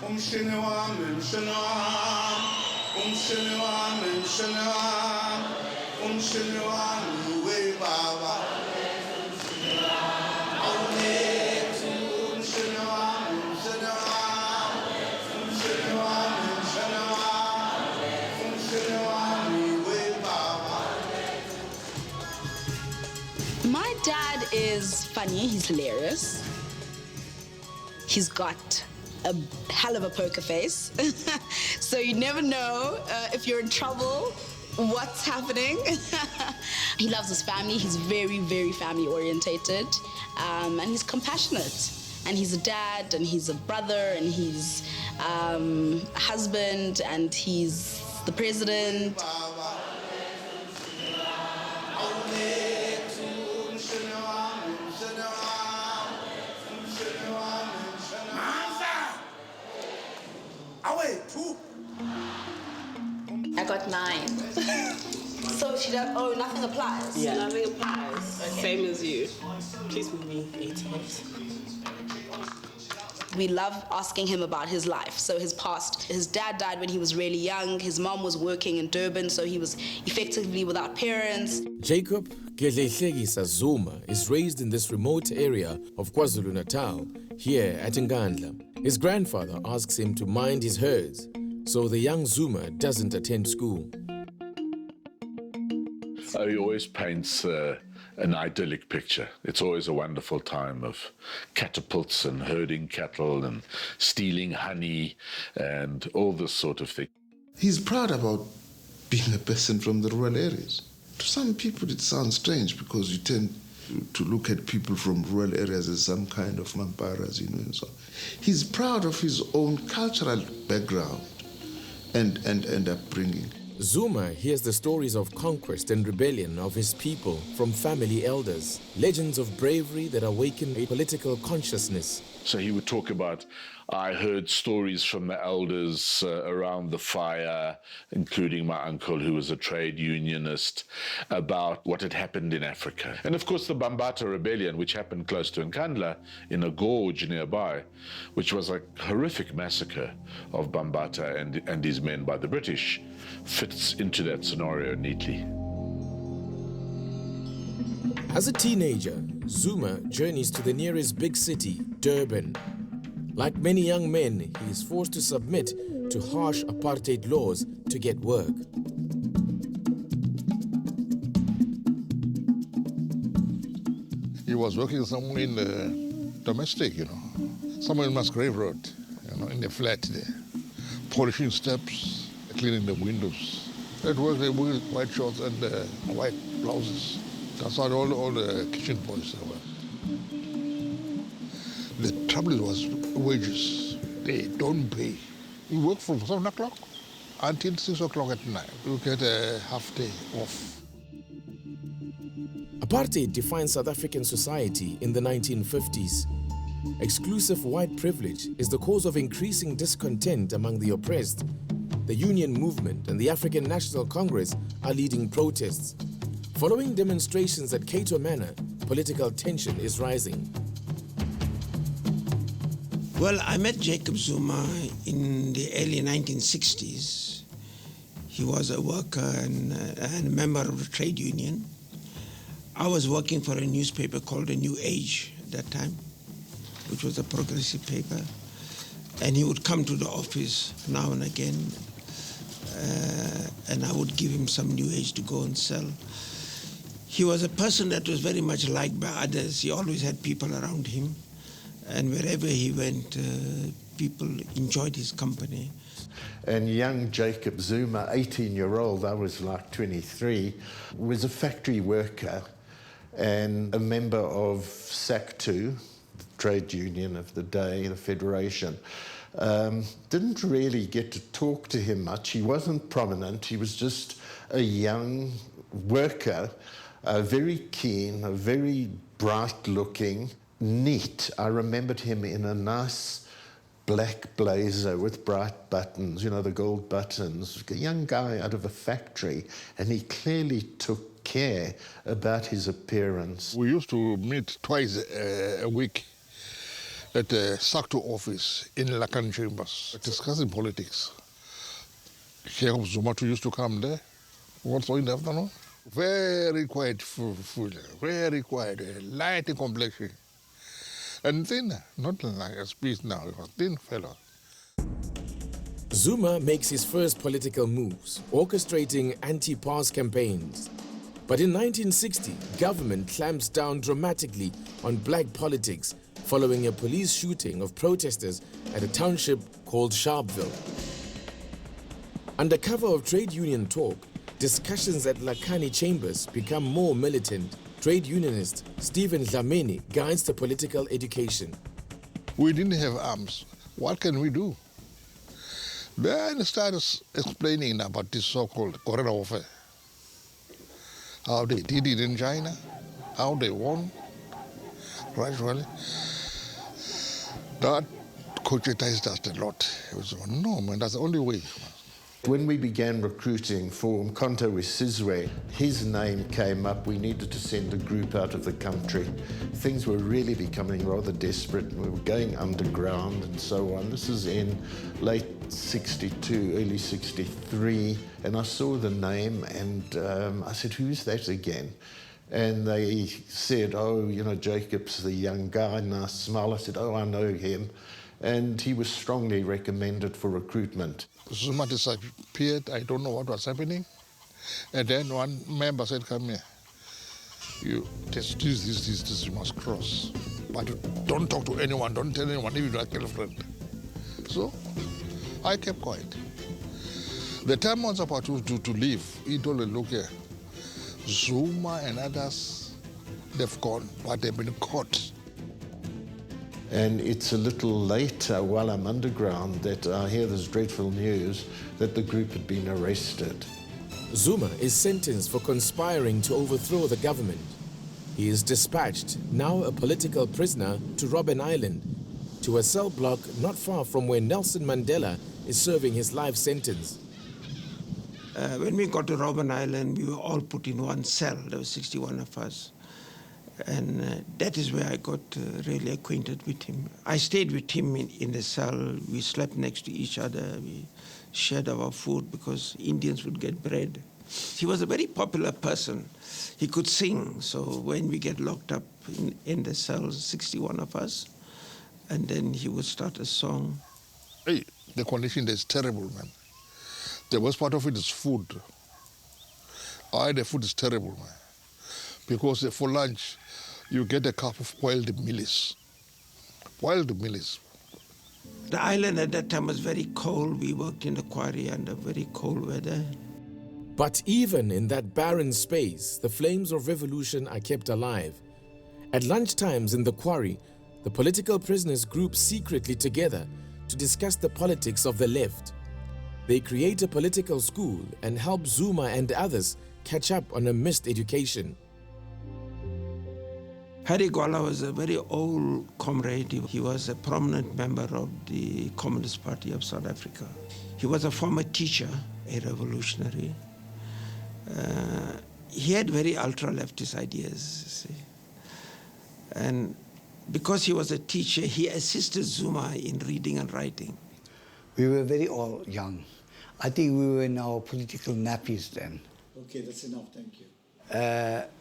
My dad is funny, he's hilarious. He's got a hell of a poker face. So you never know if you're in trouble, what's happening. He loves his family, he's very, very family orientated, and he's compassionate. And he's a dad, and he's a brother, and he's a husband, and he's the president. I got 9. So she does, oh, nothing applies? Yeah, nothing applies. Okay. Same as you. Please move me 88. We love asking him about his life. So his past, his dad died when he was really young. His mom was working in Durban, so he was effectively without parents. Jacob Gedlehlekisa Zuma is raised in this remote area of KwaZulu-Natal, here at Nkandla. His grandfather asks him to mind his herds, so the young Zuma doesn't attend school. He always paints an idyllic picture. It's always a wonderful time of catapults and herding cattle and stealing honey and all this sort of thing. He's proud about being a person from the rural areas. To some people it sounds strange because you tend to look at people from rural areas as some kind of mamparas, you know, and so on. He's proud of his own cultural background and upbringing. Zuma hears the stories of conquest and rebellion of his people from family elders, legends of bravery that awaken a political consciousness. So he would talk about, I heard stories from the elders around the fire, including my uncle who was a trade unionist, about what had happened in Africa. And of course the Bambata rebellion, which happened close to Nkandla in a gorge nearby, which was a horrific massacre of Bambata and his men by the British, fits into that scenario neatly. As a teenager, Zuma journeys to the nearest big city, Durban. Like many young men, he is forced to submit to harsh apartheid laws to get work. He was working somewhere in the domestic, you know, somewhere in Musgrave Road, you know, in the flat there, polishing steps, cleaning the windows. It was the white shorts and white blouses. That's how all the kitchen boys were. The trouble was wages. They don't pay. You work from 7 o'clock until 6 o'clock at night. You get a half day off. Apartheid defined South African society in the 1950s. Exclusive white privilege is the cause of increasing discontent among the oppressed. The Union Movement and the African National Congress are leading protests. Following demonstrations at Cato Manor, political tension is rising. Well, I met Jacob Zuma in the early 1960s. He was a worker and a member of the trade union. I was working for a newspaper called The New Age at that time, which was a progressive paper. And he would come to the office now and again, and I would give him some New Age to go and sell. He was a person that was very much liked by others. He always had people around him. And wherever he went, people enjoyed his company. And young Jacob Zuma, 18-year-old, I was like 23, was a factory worker and a member of SAC2, the trade union of the day, the federation. Didn't really get to talk to him much. He wasn't prominent. He was just a young worker, very keen, very bright-looking, neat. I remembered him in a nice black blazer with bright buttons, you know, the gold buttons. A young guy out of a factory, and he clearly took care about his appearance. We used to meet twice a week at the SACTU office in Lakan Chambers, discussing politics. Jacob Zuma used to come there, also in the afternoon. Very quiet, very quiet, light in complexion. And thin, not like a speech now, he was a thin fellow. Zuma makes his first political moves, orchestrating anti-pars campaigns. But in 1960, government clamps down dramatically on black politics following a police shooting of protesters at a township called Sharpeville. Under cover of trade union talk, discussions at Lakani Chambers become more militant. Trade unionist Stephen Dlamini guides the political education. We didn't have arms. What can we do? Then I started explaining about this so-called guerrilla warfare. How they did it in China, how they won, gradually. That coachized us a lot. It was, no, man, that's the only way. When we began recruiting for Mkhonto Wesizwe, his name came up. We needed to send a group out of the country. Things were really becoming rather desperate. We were going underground and so on. This is in late 62, early 63, and I saw the name and I said, who's that again? And they said, oh, you know, Jacob's the young guy, and I smiled. I said, oh, I know him. And he was strongly recommended for recruitment. Zuma disappeared. I don't know what was happening. And then one member said, come here. You test this, you must cross. But don't talk to anyone, don't tell anyone, even your girlfriend. So I kept quiet. The time I was about to leave, he told me, look here, Zuma and others, they've gone, but they've been caught. And it's a little later, while I'm underground, that I hear this dreadful news that the group had been arrested. Zuma is sentenced for conspiring to overthrow the government. He is dispatched, now a political prisoner, to Robben Island, to a cell block not far from where Nelson Mandela is serving his life sentence. When we got to Robben Island, we were all put in one cell. There were 61 of us. And that is where I got really acquainted with him. I stayed with him in the cell. We slept next to each other. We shared our food because Indians would get bread. He was a very popular person. He could sing. So when we get locked up in the cell, 61 of us, and then he would start a song. Hey, the condition is terrible, man. The worst part of it is food. The food is terrible, man. Because for lunch, you get a cup of boiled millet. Boiled millet. The island at that time was very cold. We worked in the quarry under very cold weather. But even in that barren space, the flames of revolution are kept alive. At lunchtimes in the quarry, the political prisoners group secretly together to discuss the politics of the left. They create a political school and help Zuma and others catch up on a missed education. Harry Gwala was a very old comrade. He was a prominent member of the Communist Party of South Africa. He was a former teacher, a revolutionary. He had very ultra-leftist ideas, you see. And because he was a teacher, he assisted Zuma in reading and writing. We were very all young. I think we were in our political nappies then. Okay, that's enough, thank you.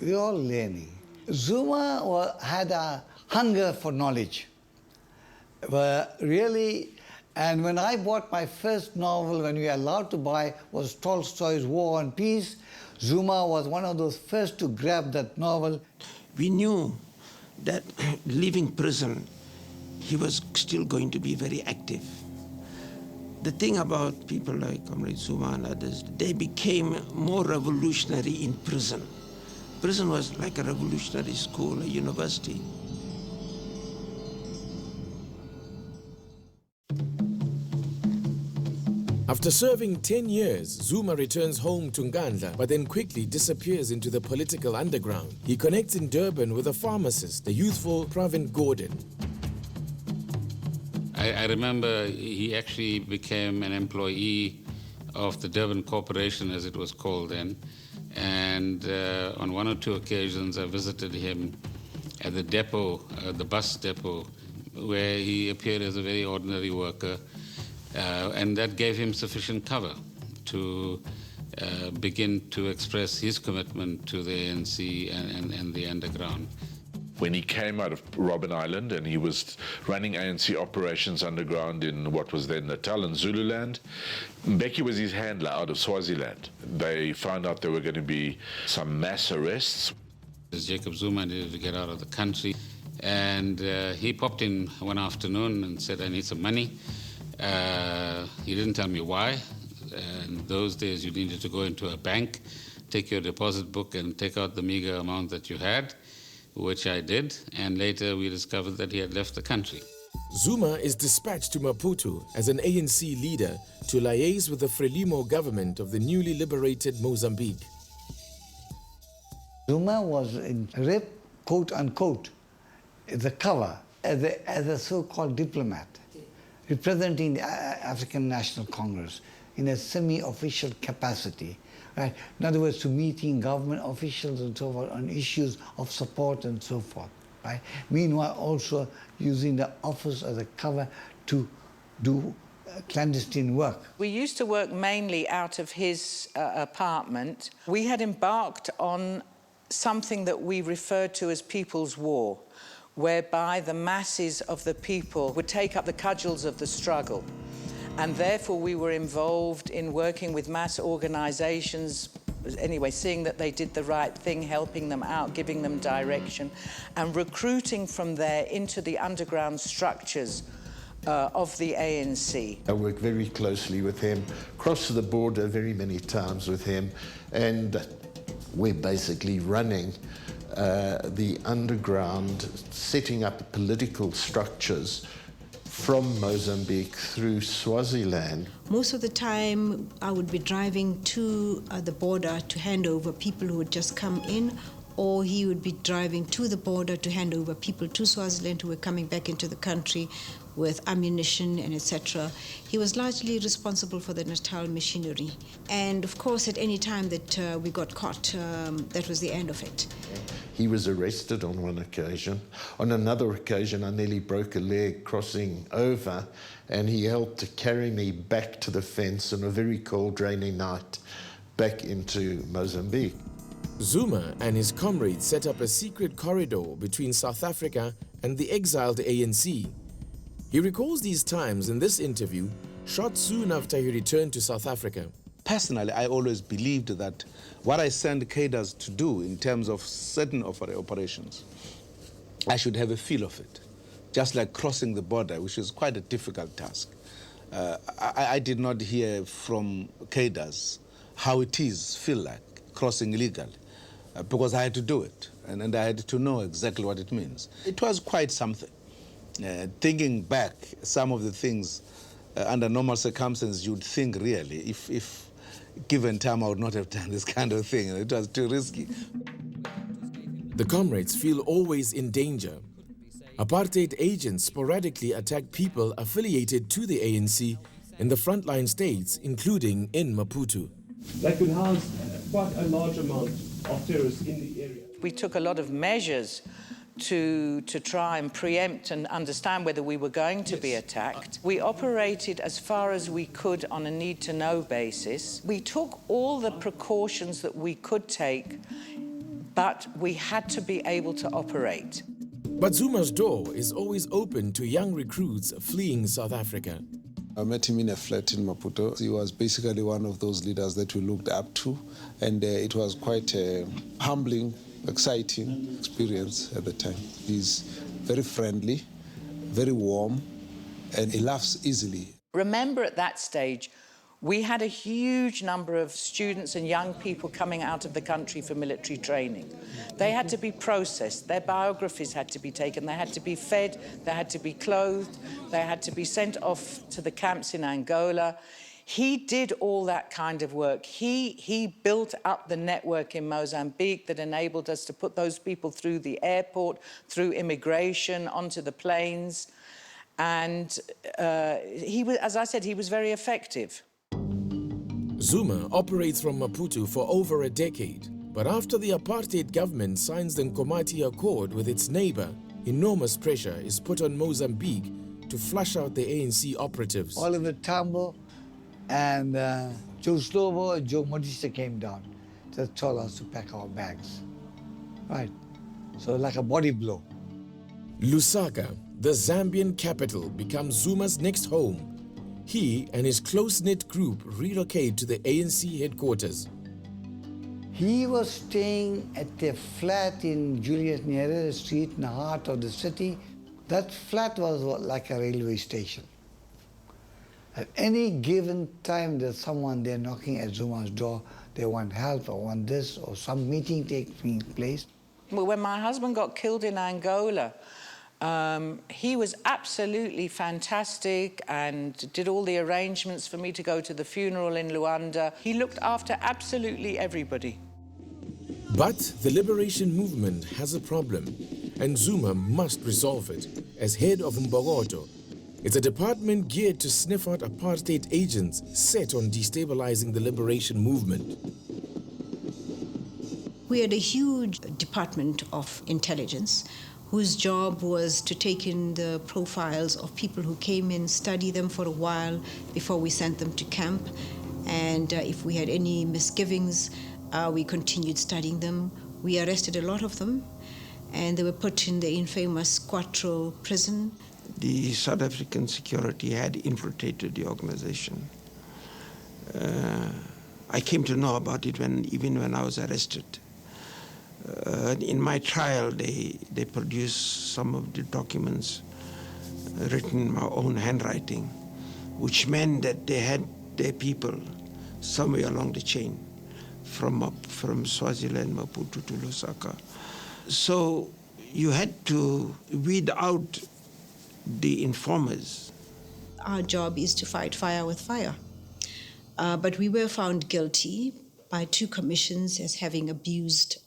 We were all learning. Zuma had a hunger for knowledge, really. And when I bought my first novel, when we were allowed to buy, was Tolstoy's War and Peace. Zuma was one of those first to grab that novel. We knew that leaving prison, he was still going to be very active. The thing about people like Comrade Zuma and others, they became more revolutionary in prison. Prison was like a revolutionary school, a university. After serving 10 years, Zuma returns home to Nkandla, but then quickly disappears into the political underground. He connects in Durban with a pharmacist, the youthful Pravin Gordon. I remember he actually became an employee of the Durban Corporation, as it was called then. And on one or two occasions, I visited him at the depot, the bus depot. where he appeared as a very ordinary worker, and that gave him sufficient cover to begin to express his commitment to the ANC and the underground. When he came out of Robben Island and he was running ANC operations underground in what was then Natal and Zululand, Mbeki was his handler out of Swaziland. They found out there were going to be some mass arrests. Jacob Zuma needed to get out of the country, and he popped in one afternoon and said, I need some money. He didn't tell me why. In those days, you needed to go into a bank, take your deposit book and take out the meager amount that you had, which I did, and later we discovered that he had left the country. Zuma is dispatched to Maputo as an ANC leader to liaise with the Frelimo government of the newly liberated Mozambique. Zuma was in RIP, quote unquote, the cover as a so-called diplomat, representing the African National Congress in a semi-official capacity. Right? In other words, to meeting government officials and so forth on issues of support and so forth. Right? Meanwhile, also using the office as a cover to do clandestine work. We used to work mainly out of his apartment. We had embarked on something that we referred to as People's War, whereby the masses of the people would take up the cudgels of the struggle. And therefore, we were involved in working with mass organizations, anyway, seeing that they did the right thing, helping them out, giving them direction, and recruiting from there into the underground structures of the ANC. I worked very closely with him, crossed the border very many times with him, and we're basically running the underground, setting up political structures from Mozambique through Swaziland. Most of the time, I would be driving to the border to hand over people who had just come in, or he would be driving to the border to hand over people to Swaziland who were coming back into the country with ammunition and etc. He was largely responsible for the Natal machinery. And of course, at any time that we got caught, that was the end of it. He was arrested on one occasion. On another occasion, I nearly broke a leg crossing over, and he helped to carry me back to the fence on a very cold, rainy night, back into Mozambique. Zuma and his comrades set up a secret corridor between South Africa and the exiled ANC. He recalls these times in this interview, shot soon after he returned to South Africa. Personally, I always believed that what I send cadres to do in terms of certain operations, I should have a feel of it, just like crossing the border, which is quite a difficult task. I did not hear from cadres how it feel like crossing illegally, because I had to do it, and I had to know exactly what it means. It was quite something. Thinking back, some of the things under normal circumstances you'd think really, if given time, I would not have done this kind of thing. It was too risky. The comrades feel always in danger. Apartheid agents sporadically attack people affiliated to the ANC in the frontline states, including in Maputo. They could house quite a large amount of terrorists in the area. We took a lot of measures to try and preempt and understand whether we were going to be attacked. We operated as far as we could on a need-to-know basis. We took all the precautions that we could take, but we had to be able to operate. But Zuma's door is always open to young recruits fleeing South Africa. I met him in a flat in Maputo. He was basically one of those leaders that we looked up to, and it was quite a humbling, exciting experience at the time. He's very friendly, very warm, and he laughs easily. Remember, at that stage, we had a huge number of students and young people coming out of the country for military training. They had to be processed, their biographies had to be taken, they had to be fed, they had to be clothed, they had to be sent off to the camps in Angola. He did all that kind of work. He built up the network in Mozambique that enabled us to put those people through the airport, through immigration, onto the planes. And he was, as I said, he was very effective. Zuma operates from Maputo for over a decade, but after the apartheid government signs the Nkomati Accord with its neighbor, enormous pressure is put on Mozambique to flush out the ANC operatives. Oliver Tambo and Joe Slovo and Joe Modista came down. Just told us to pack our bags. Right. So like a body blow. Lusaka, the Zambian capital, becomes Zuma's next home. He and his close-knit group relocate to the ANC headquarters. He was staying at a flat in Julius Nyerere Street in the heart of the city. That flat was like a railway station. At any given time, there's someone there knocking at Zuma's door. They want help or want this or some meeting taking place. Well, when my husband got killed in Angola, he was absolutely fantastic and did all the arrangements for me to go to the funeral in Luanda. He looked after absolutely everybody. But the liberation movement has a problem, and Zuma must resolve it. As head of Mbogoto, it's a department geared to sniff out apartheid agents set on destabilizing the liberation movement. We had a huge department of intelligence whose job was to take in the profiles of people who came in, study them for a while before we sent them to camp. And if we had any misgivings, we continued studying them. We arrested a lot of them, and they were put in the infamous Quattro prison. The South African security had infiltrated the organization. I came to know about it even when I was arrested. In my trial, they produced some of the documents written in my own handwriting, which meant that they had their people somewhere along the chain, from Swaziland, Maputo to Lusaka. So you had to weed out the informers. Our job is to fight fire with fire. But we were found guilty by 2 commissions as having abused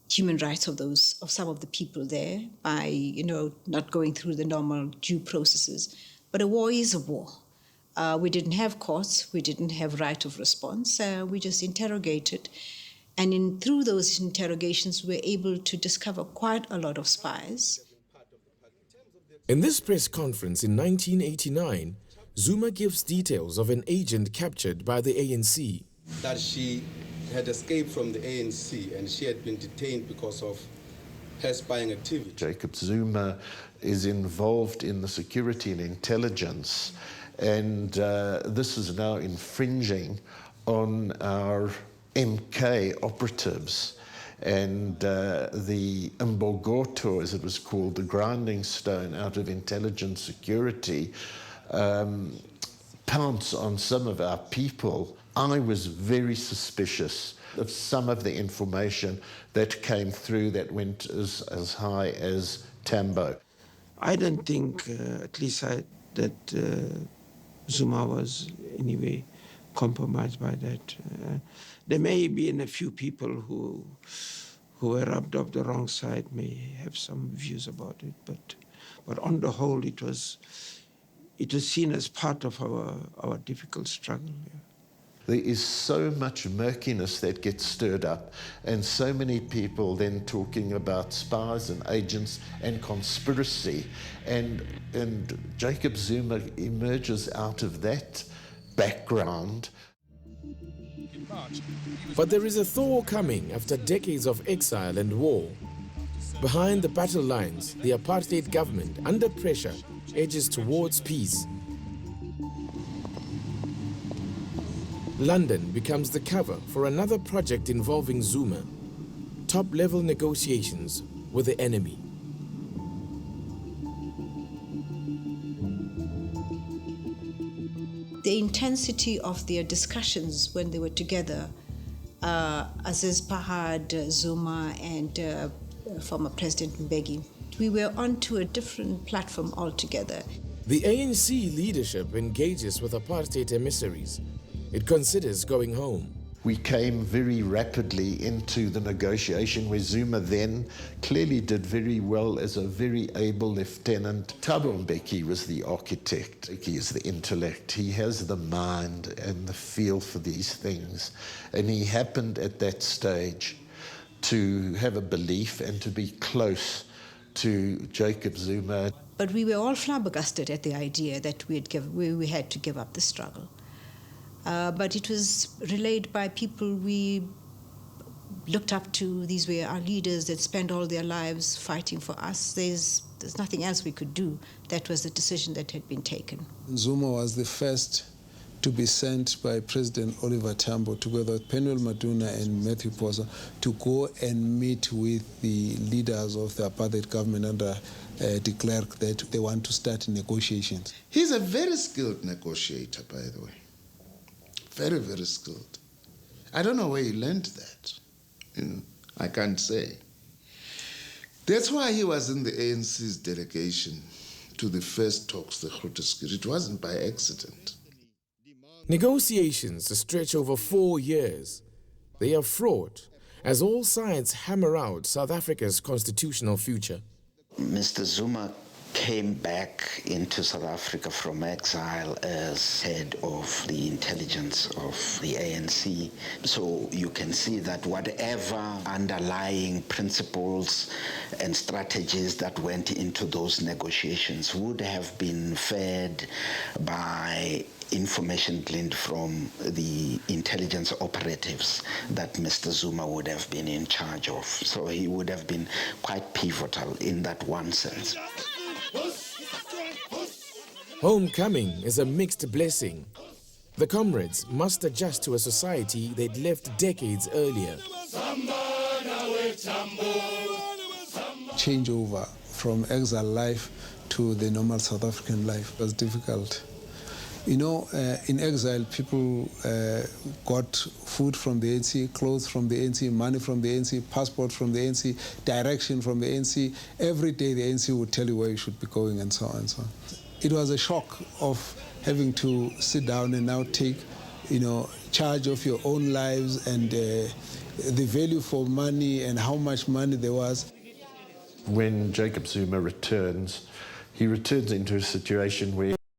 human rights of some of the people there by, not going through the normal due processes. But a war is a war. We didn't have courts. We didn't have right of response. We just interrogated. And through those interrogations, we were able to discover quite a lot of spies. In this press conference in 1989, Zuma gives details of an agent captured by the ANC. That she had escaped from the ANC and she had been detained because of her spying activity. Jacob Zuma is involved in the security and intelligence, and this is now infringing on our MK operatives. And the Mbogoto, as it was called, the grinding stone out of intelligence security, pounce on some of our people. I was very suspicious of some of the information that came through that went as high as Tambo. I don't think, at least that Zuma was anyway compromised by that. There may be a few people who were rubbed up the wrong side, may have some views about it, but on the whole, it was seen as part of our difficult struggle. Yeah. There is so much murkiness that gets stirred up, and so many people then talking about spies and agents and conspiracy, and Jacob Zuma emerges out of that background. But there is a thaw coming after decades of exile and war. Behind the battle lines, the apartheid government, under pressure, edges towards peace. London becomes the cover for another project involving Zuma, top-level negotiations with the enemy. The intensity of their discussions when they were together, Aziz Pahad, Zuma, and former President Mbeki, we were onto a different platform altogether. The ANC leadership engages with apartheid emissaries. It considers going home. We came very rapidly into the negotiation where Zuma then clearly did very well as a very able lieutenant. Thabo Mbeki was the architect. He is the intellect. He has the mind and the feel for these things. And he happened at that stage to have a belief and to be close to Jacob Zuma. But we were all flabbergasted at the idea that we had to give up the struggle. But it was relayed by people we looked up to. These were our leaders that spent all their lives fighting for us. There's nothing else we could do. That was the decision that had been taken. Zuma was the first to be sent by President Oliver Tambo together with Penuel Maduna and Matthew Posa to go and meet with the leaders of the apartheid government under de Klerk that they want to start negotiations. He's a very skilled negotiator, by the way. Very, very skilled. I don't know where he learned that. I can't say. That's why he was in the ANC's delegation to the first talks, the Grooteskies. It wasn't by accident. Negotiations stretch over 4 years. They are fraught as all sides hammer out South Africa's constitutional future. Mr. Zuma came back into South Africa from exile as head of the intelligence of the ANC. So you can see that whatever underlying principles and strategies that went into those negotiations would have been fed by information gleaned from the intelligence operatives that Mr. Zuma would have been in charge of. So he would have been quite pivotal in that one sense. Homecoming is a mixed blessing. The comrades must adjust to a society they'd left decades earlier. Changeover from exile life to the normal South African life was difficult. You know, in exile, people got food from the ANC, clothes from the ANC, money from the ANC, passport from the ANC, direction from the ANC. Every day the ANC would tell you where you should be going and so on and so on. It was a shock of having to sit down and now take, charge of your own lives and the value for money and how much money there was. When Jacob Zuma returns, he returns into a situation where